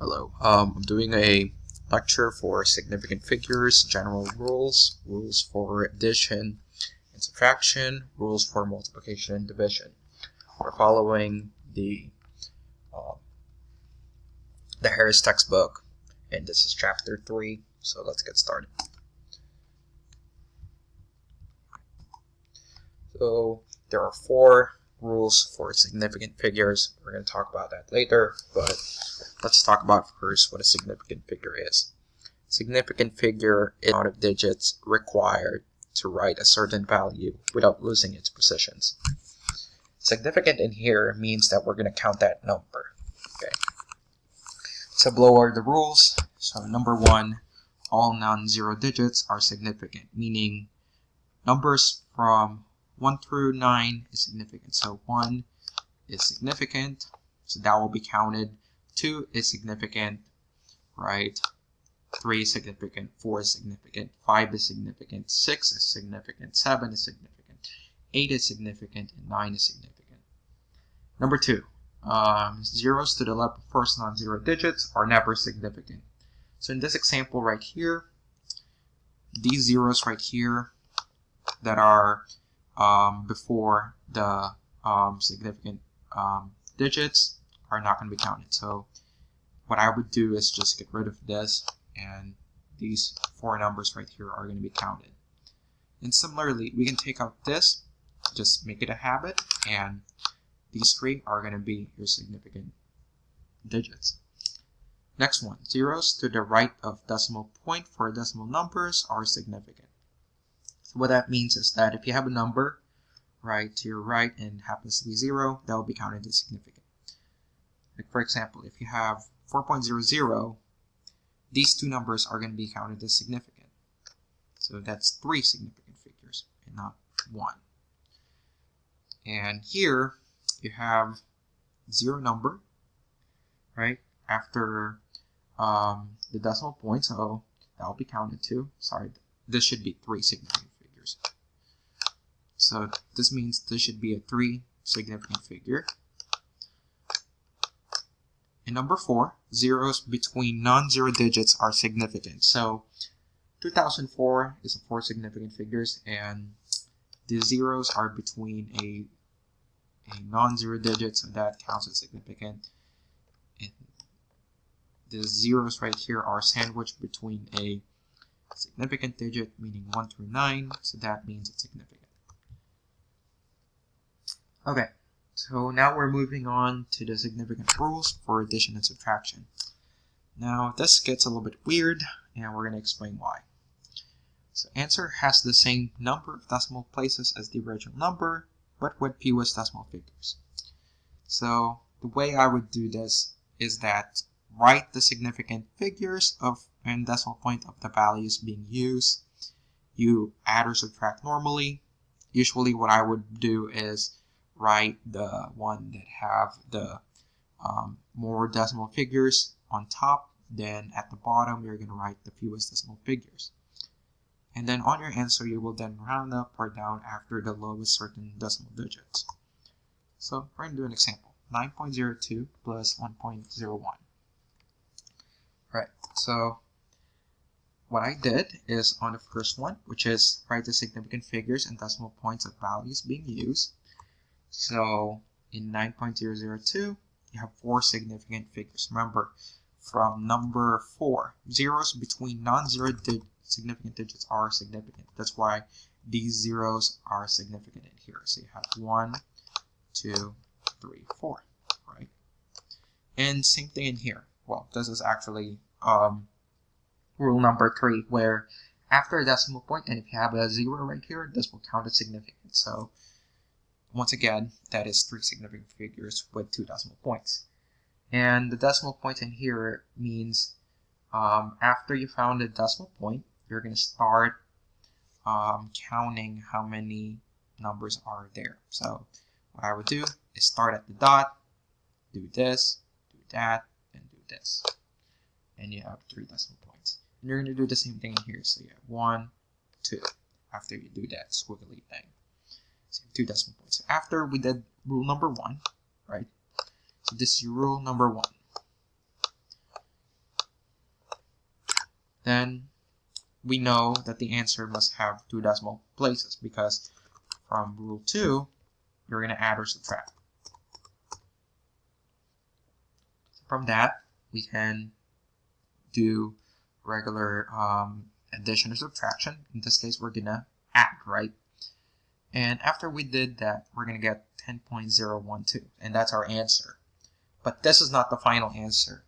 Hello. I'm doing a lecture for significant figures, general rules, rules for addition and subtraction, rules for multiplication and division. We're following the Harris textbook, and this is chapter 3. So let's get started. So there are 4 rules for significant figures. We're going to talk about that later, but let's talk about first what a significant figure is. Significant figure is the amount of digits required to write a certain value without losing its positions. Significant in here means that we're going to count that number. Okay. So below are the rules. So number 1, all non-zero digits are significant, meaning numbers from 1 through 9 is significant. So 1 is significant, so that will be counted. 2 is significant, right? 3 is significant, 4 is significant, 5 is significant, 6 is significant, 7 is significant, 8 is significant, and 9 is significant. Number 2, zeros to the left of first non-zero digits are never significant. So in this example right here, these zeros right here that are before the significant digits are not going to be counted. So what I would do is just get rid of this, and these 4 numbers right here are going to be counted. And similarly, we can take out this, just make it a habit, and these 3 are going to be your significant digits. Next one, zeros to the right of decimal point for decimal numbers are significant. So what that means is that if you have a number right to your right and happens to be 0, that will be counted as significant. Like for example, if you have 4.00, these 2 numbers are going to be counted as significant. So that's 3 significant figures and not 1. And here you have 0 number, right, after the decimal point, so that will be counted too. Sorry, this should be 3 significant figures. So this means this should be a 3 significant figure. And number 4, zeros between non-zero digits are significant. So 2004 is 4 significant figures, and the zeros are between a non-zero digit, so that counts as significant. And the zeros right here are sandwiched between a significant digit, meaning 1 through 9, so that means it's significant. Okay, so now we're moving on to the significant rules for addition and subtraction. Now this gets a little bit weird, and we're going to explain why. So answer has the same number of decimal places as the original number, but with fewest decimal figures. So the way I would do this is that write the significant figures of and decimal point of the values being used. You add or subtract normally. Usually what I would do is write the one that have the more decimal figures on top. Then at the bottom you're going to write the fewest decimal figures. And then on your answer you will then round up or down after the lowest certain decimal digits. So we're going to do an example. 9.02 plus 1.01. Right, so what I did is on the first one, which is write the significant figures and decimal points of values being used. So in 9.002, you have 4 significant figures. Remember, from number 4, zeros between non-zero significant digits are significant. That's why these zeros are significant in here. So you have 1, 2, 3, 4, right? And same thing in here. Well, this is actually rule number 3, where after a decimal point, and if you have a 0 right here, this will count as significant. So once again, that is 3 significant figures with 2 decimal points. And the decimal point in here means after you found a decimal point, you're going to start counting how many numbers are there. So what I would do is start at the dot, do this, do that, and do this. And you have 3 decimal points. And you're going to do the same thing here. So you have 1, 2, after you do that squiggly thing. So 2 decimal points. After we did rule number 1, right? So this is your rule number 1. then we know that the answer must have 2 decimal places, because from rule 2, you're going to add or subtract. From that, we can do regular addition or subtraction. In this case, we're going to add, right? And after we did that, we're going to get 10.012, and that's our answer. But this is not the final answer.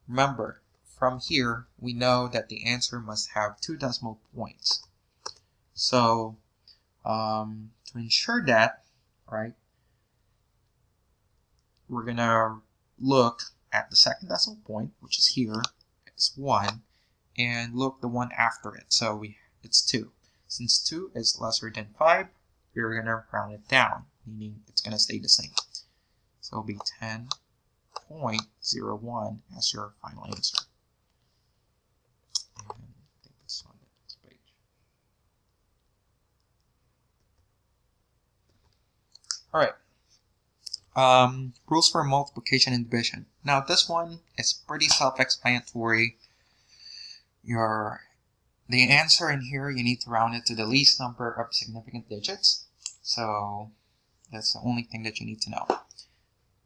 Remember, from here, we know that the answer must have 2 decimal points. So, to ensure that, right, we're going to look at the second decimal point, which is here, it's 1, and look the one after it. So it's 2. Since 2 is lesser than 5, you're going to round it down, meaning it's going to stay the same. So it'll be 10.01 as your final answer. And I think it's on the next page. Alright. Rules for multiplication and division. Now this one is pretty self-explanatory. The answer in here, you need to round it to the least number of significant digits. So that's the only thing that you need to know.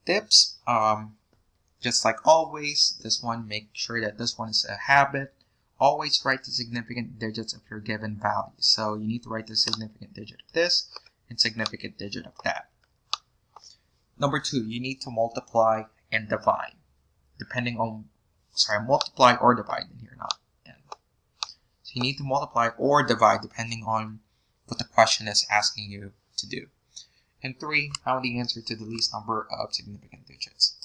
Tips, just like always, this one, make sure that this one is a habit. Always write the significant digits of your given value. So you need to write the significant digit of this and significant digit of that. Number 2, you need to multiply and divide. Depending on, multiply or divide in here, not and. So you need to multiply or divide depending on what the question is asking you to do. And 3, find the answer to the least number of significant digits.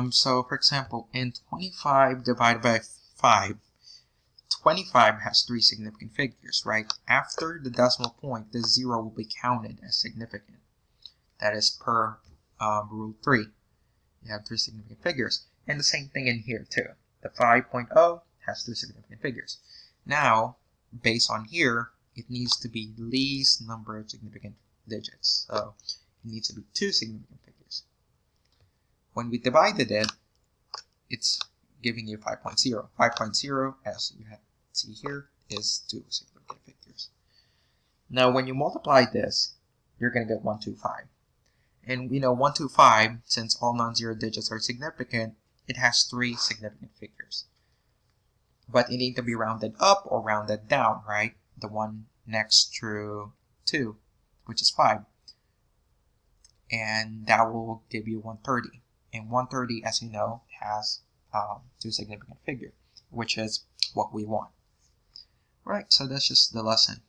So for example, in 25 divided by 5, 25 has 3 significant figures, right? After the decimal point, the 0 will be counted as significant. That is per rule 3. You have 3 significant figures. And the same thing in here too. The 5.0 has 2 significant figures. Now, based on here, it needs to be least number of significant digits. So it needs to be 2 significant figures. When we divided it, it's giving you 5.0. 5.0, as you see here, is 2 significant figures. Now, when you multiply this, you're going to get 125. And we know 125, since all non-zero digits are significant, it has 3 significant figures. But it needs to be rounded up or rounded down, right? The one next to 2, which is 5. And that will give you 130. And 130, as you know, has 2 significant figures, which is what we want. Right, so that's just the lesson.